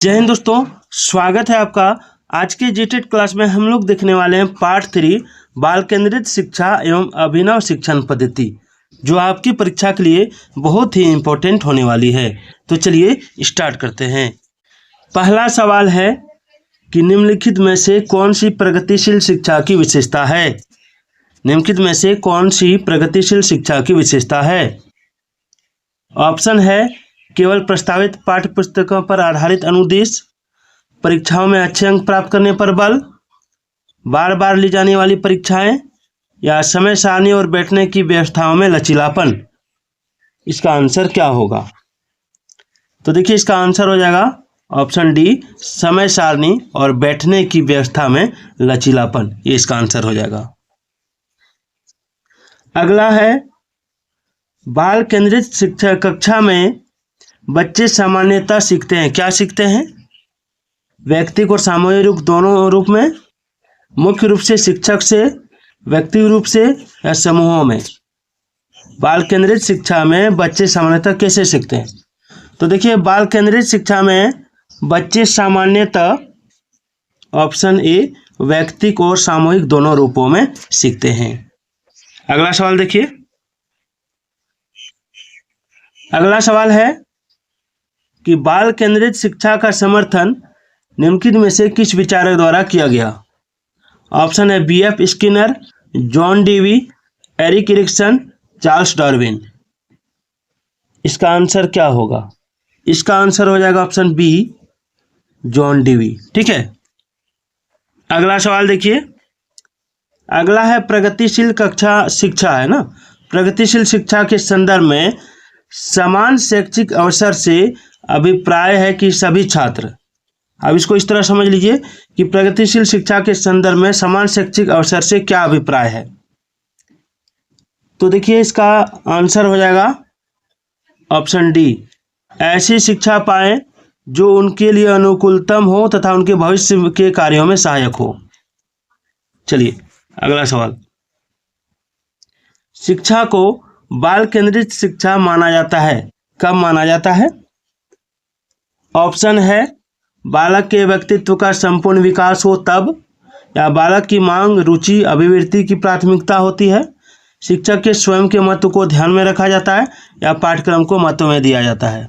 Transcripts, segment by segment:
जय हिंद दोस्तों, स्वागत है आपका। आज के जीटेट क्लास में हम लोग देखने वाले हैं पार्ट 3 बाल केंद्रित शिक्षा एवं अभिनव शिक्षण पद्धति, जो आपकी परीक्षा के लिए बहुत ही इम्पोर्टेंट होने वाली है। तो चलिए स्टार्ट करते हैं। पहला सवाल है कि निम्नलिखित में से कौन सी प्रगतिशील शिक्षा की विशेषता है। निम्नलिखित में से कौन सी प्रगतिशील शिक्षा की विशेषता है। ऑप्शन है केवल प्रस्तावित पाठ्य पुस्तकों पर आधारित अनुदेश, परीक्षाओं में अच्छे अंक प्राप्त करने पर बल, बार बार ली जाने वाली परीक्षाएं, या समय सारणी और बैठने की व्यवस्थाओं में लचीलापन। इसका आंसर क्या होगा? तो देखिए, इसका आंसर हो जाएगा ऑप्शन डी, समय सारणी और बैठने की व्यवस्था में लचीलापन। ये इसका आंसर हो जाएगा। अगला है बाल केंद्रित शिक्षा कक्षा में बच्चे सामान्यतः सीखते हैं। क्या सीखते हैं? व्यक्तिगत और सामूहिक रूप दोनों रूप में, मुख्य रूप से शिक्षक से, व्यक्तिगत रूप से या समूहों में। बाल केंद्रित शिक्षा में बच्चे सामान्यतः कैसे सीखते हैं? तो देखिए, बाल केंद्रित शिक्षा में बच्चे सामान्यतः ऑप्शन ए व्यक्तिगत और सामूहिक दोनों रूपों में सीखते हैं। अगला सवाल देखिए। अगला सवाल है कि बाल केंद्रित शिक्षा का समर्थन निम्नलिखित में से किस विचारक द्वारा किया गया। ऑप्शन है BF Skinner, John Dewey, Erik Erikson, Charles Darwin. इसका आंसर क्या होगा? इसका आंसर हो जाएगा ऑप्शन बी, जॉन डीवी। ठीक है। अगला सवाल देखिए। अगला है प्रगतिशील कक्षा शिक्षा है ना। प्रगतिशील शिक्षा के संदर्भ में समान शैक्षिक अवसर से अभिप्राय है कि सभी छात्र। अब इसको इस तरह समझ लीजिए कि प्रगतिशील शिक्षा के संदर्भ में समान शैक्षिक अवसर से क्या अभिप्राय है। तो देखिए, इसका आंसर हो जाएगा ऑप्शन डी, ऐसी शिक्षा पाएं जो उनके लिए अनुकूलतम हो तथा उनके भविष्य के कार्यों में सहायक हो। चलिए अगला सवाल। शिक्षा को बाल केंद्रित शिक्षा माना जाता है। कब माना जाता है? ऑप्शन है बालक के व्यक्तित्व का संपूर्ण विकास हो तब, या बालक की मांग, रुचि, अभिवृत्ति की प्राथमिकता होती है, शिक्षक के स्वयं के महत्व को ध्यान में रखा जाता है, या पाठ्यक्रम को महत्व में दिया जाता है।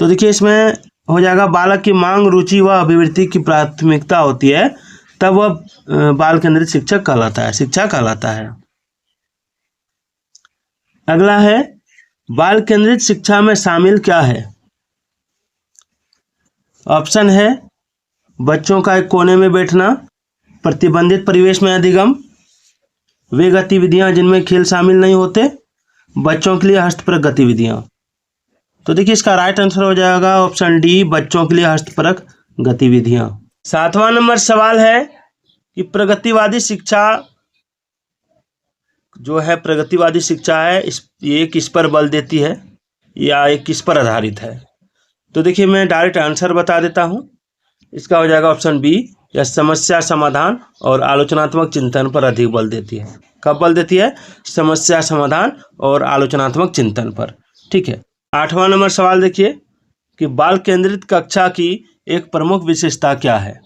तो देखिए, इसमें हो जाएगा बालक की मांग, रुचि व अभिवृत्ति की प्राथमिकता होती है, तब वह बाल केंद्रित शिक्षक कहलाता है, शिक्षा कहलाता है। अगला है बाल केंद्रित शिक्षा में शामिल क्या है। ऑप्शन है बच्चों का एक कोने में बैठना, प्रतिबंधित परिवेश में अधिगम, वे गतिविधियां जिनमें खेल शामिल नहीं होते, बच्चों के लिए हस्तपरक गतिविधियां। तो देखिए, इसका राइट आंसर हो जाएगा ऑप्शन डी, बच्चों के लिए हस्तपरक गतिविधियां। 7वां नंबर सवाल है कि प्रगतिवादी शिक्षा जो है, प्रगतिवादी शिक्षा है, ये किस पर बल देती है या ये किस पर आधारित है। तो देखिए, मैं डायरेक्ट आंसर बता देता हूं। इसका हो जाएगा ऑप्शन बी, या समस्या समाधान और आलोचनात्मक चिंतन पर अधिक बल देती है। कब बल देती है? समस्या समाधान और आलोचनात्मक चिंतन पर। ठीक है। 8वां नंबर सवाल देखिए कि बाल केंद्रित कक्षा की एक प्रमुख विशेषता क्या है।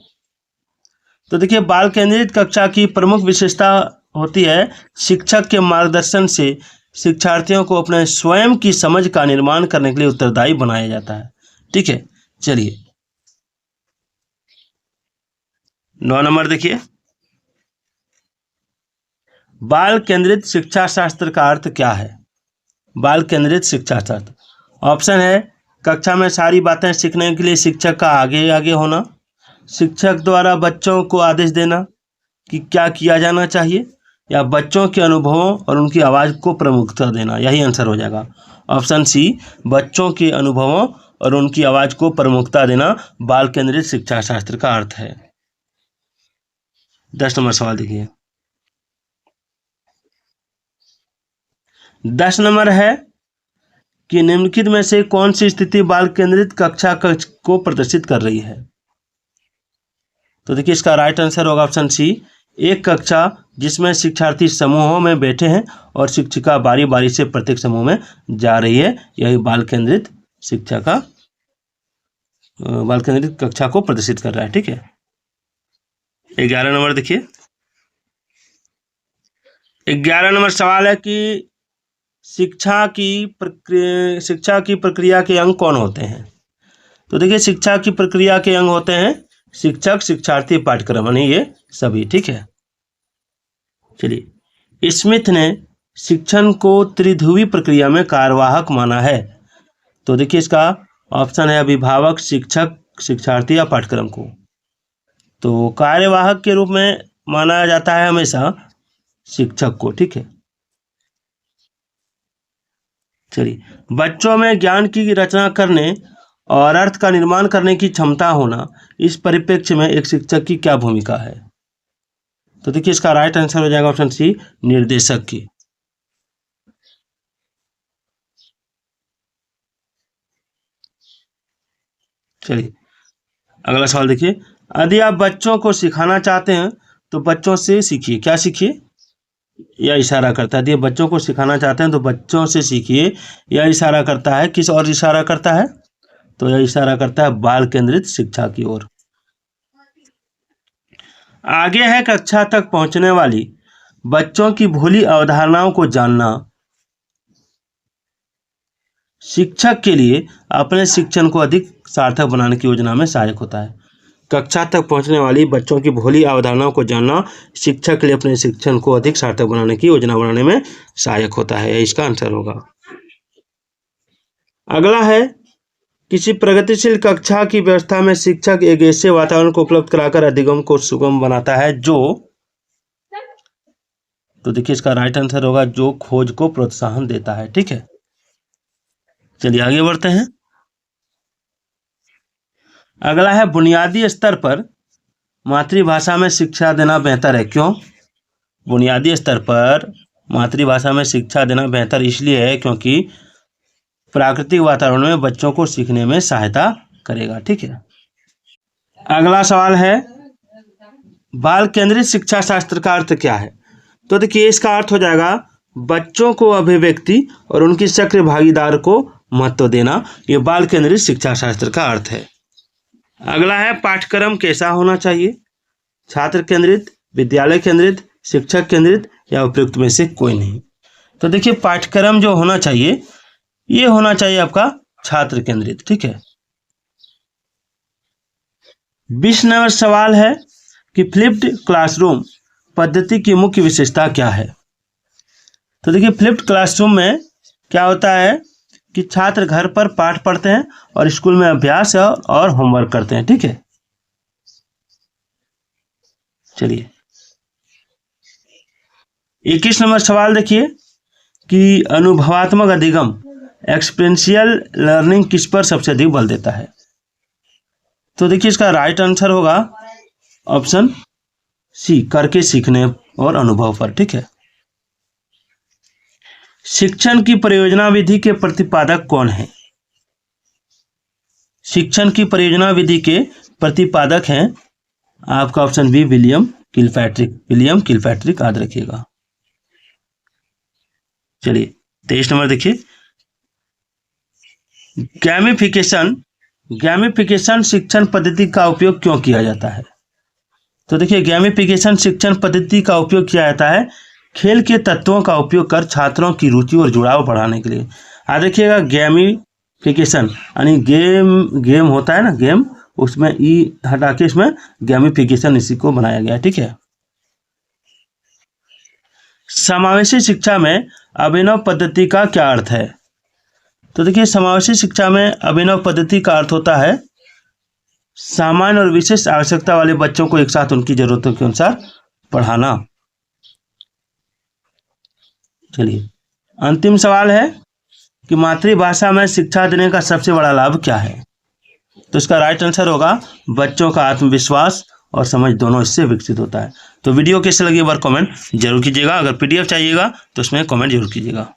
तो देखिए, बाल केंद्रित कक्षा की प्रमुख विशेषता होती है शिक्षक के मार्गदर्शन से शिक्षार्थियों को अपने स्वयं की समझ का निर्माण करने के लिए उत्तरदायी बनाया जाता है। ठीक है। चलिए 9 नंबर देखिए। बाल केंद्रित शिक्षा शास्त्र का अर्थ क्या है। बाल केंद्रित शिक्षा शास्त्र, ऑप्शन है कक्षा में सारी बातें सीखने के लिए शिक्षक का आगे आगे होना, शिक्षक द्वारा बच्चों को आदेश देना कि क्या किया जाना चाहिए, या बच्चों के अनुभवों और उनकी आवाज़ को प्रमुखता देना। यही आंसर हो जाएगा ऑप्शन सी, बच्चों के अनुभवों और उनकी आवाज़ को प्रमुखता देना बाल केंद्रित शिक्षा शास्त्र का अर्थ है। 10 नंबर सवाल देखिए। 10 नंबर है कि निम्नलिखित में से कौन सी स्थिति बाल केंद्रित कक्षा को प्रदर्शित कर रही है। तो देखिए, इसका राइट आंसर होगा ऑप्शन सी, एक कक्षा जिसमें शिक्षार्थी समूहों में बैठे हैं और शिक्षिका बारी बारी से प्रत्येक समूह में जा रही है। यही बाल केंद्रित शिक्षा का बाल केंद्रित कक्षा को प्रदर्शित कर रहा है। ठीक है, 11 नंबर देखिए, 11 नंबर सवाल है कि शिक्षा की प्रक्रिया के अंग कौन होते हैं। तो देखिए, शिक्षा की प्रक्रिया के अंग होते हैं शिक्षक, शिक्षार्थी, पाठ्यक्रम, यानी ये सभी। ठीक है, चलिए, स्मिथ ने शिक्षण को त्रिध्रुवी प्रक्रिया में कार्यवाहक माना है। तो देखिए, इसका ऑप्शन है अभिभावक, शिक्षक, शिक्षार्थी या पाठ्यक्रम को। तो कार्यवाहक के रूप में माना जाता है हमेशा शिक्षक को। ठीक है, चलिए, बच्चों में ज्ञान की रचना करने और अर्थ का निर्माण करने की क्षमता होना, इस परिप्रेक्ष्य में एक शिक्षक की क्या भूमिका है। तो देखिए, इसका राइट आंसर हो जाएगा ऑप्शन सी, निर्देशक की। चलिए, अगला सवाल देखिए, यदि आप बच्चों को सिखाना चाहते हैं तो बच्चों से सीखिए। क्या सीखिए? यह इशारा करता है। यदि बच्चों को सिखाना चाहते हैं तो बच्चों से सीखिए, यह इशारा करता है किस और इशारा करता है? तो यह इशारा करता है बाल केंद्रित शिक्षा की ओर। आगे है कक्षा तक पहुंचने वाली बच्चों की भोली अवधारणाओं को जानना शिक्षक के लिए अपने शिक्षण को अधिक सार्थक बनाने की योजना में सहायक होता है। कक्षा तक पहुंचने वाली बच्चों की भोली अवधारणाओं को जानना शिक्षक के लिए अपने शिक्षण को अधिक सार्थक बनाने की योजना बनाने में सहायक होता है। इसका आंसर होगा। अगला है, किसी प्रगतिशील कक्षा की व्यवस्था में शिक्षक एक ऐसे वातावरण को उपलब्ध कराकर अधिगम को सुगम बनाता है जो, तो देखिए, इसका राइट आंसर होगा जो खोज को प्रोत्साहन देता है। ठीक है, चलिए आगे बढ़ते हैं। अगला है, बुनियादी स्तर पर मातृभाषा में शिक्षा देना बेहतर है। क्यों? बुनियादी स्तर पर मातृभाषा में शिक्षा देना बेहतर इसलिए है क्योंकि प्राकृतिक वातावरण में बच्चों को सीखने में सहायता करेगा। ठीक है, अगला सवाल है, बाल केंद्रित शिक्षा शास्त्र का अर्थ क्या है। तो देखिए, इसका अर्थ हो जाएगा बच्चों को अभिव्यक्ति और उनकी सक्रिय भागीदार को महत्व देना। ये बाल केंद्रित शिक्षा शास्त्र का अर्थ है। अगला है, पाठ्यक्रम कैसा होना चाहिए? छात्र केंद्रित, विद्यालय केंद्रित, शिक्षक केंद्रित या उपयुक्त में से कोई नहीं। तो देखिए, पाठ्यक्रम जो होना चाहिए ये होना चाहिए आपका छात्र केंद्रित। ठीक है, 20 नंबर सवाल है कि फ्लिप्ड क्लासरूम पद्धति की मुख्य विशेषता क्या है। तो देखिए, फ्लिप्ड क्लासरूम में क्या होता है कि छात्र घर पर पाठ पढ़ते हैं और स्कूल में अभ्यास और होमवर्क करते हैं। ठीक है, चलिए 21 नंबर सवाल देखिए कि अनुभवात्मक अधिगम एक्सपीरियंशियल लर्निंग किस पर सबसे अधिक बल देता है। तो देखिए, इसका राइट आंसर होगा ऑप्शन सी, करके सीखने और अनुभव पर। ठीक है, शिक्षण की परियोजना विधि के प्रतिपादक कौन है? शिक्षण की परियोजना विधि के प्रतिपादक हैं आपका option B, William Kilpatrick. William Kilpatrick याद रखिएगा। चलिए 23 नंबर देखिए, गैमिफिकेशन शिक्षण पद्धति का उपयोग क्यों किया जाता है। तो देखिए, गैमिफिकेशन शिक्षण पद्धति का उपयोग किया जाता है खेल के तत्वों का उपयोग कर छात्रों की रुचि और जुड़ाव बढ़ाने के लिए। याद रखिएगा, गैमिफिकेशन यानी गेम होता है ना, गेम, उसमें ई हटा के इसमें गैमिफिकेशन इसी को बनाया गया। ठीक है, समावेशी शिक्षा में अभिनव पद्धति का क्या अर्थ है। तो देखिए, समावेशी शिक्षा में अभिनव पद्धति का अर्थ होता है सामान्य और विशेष आवश्यकता वाले बच्चों को एक साथ उनकी जरूरतों के अनुसार पढ़ाना। चलिए, अंतिम सवाल है कि मातृभाषा में शिक्षा देने का सबसे बड़ा लाभ क्या है। तो इसका राइट आंसर होगा बच्चों का आत्मविश्वास और समझ दोनों इससे विकसित होता है। तो वीडियो कैसे लगी एक बार कमेंट जरूर कीजिएगा। अगर पीडीएफ चाहिएगा तो उसमें कमेंट जरूर कीजिएगा।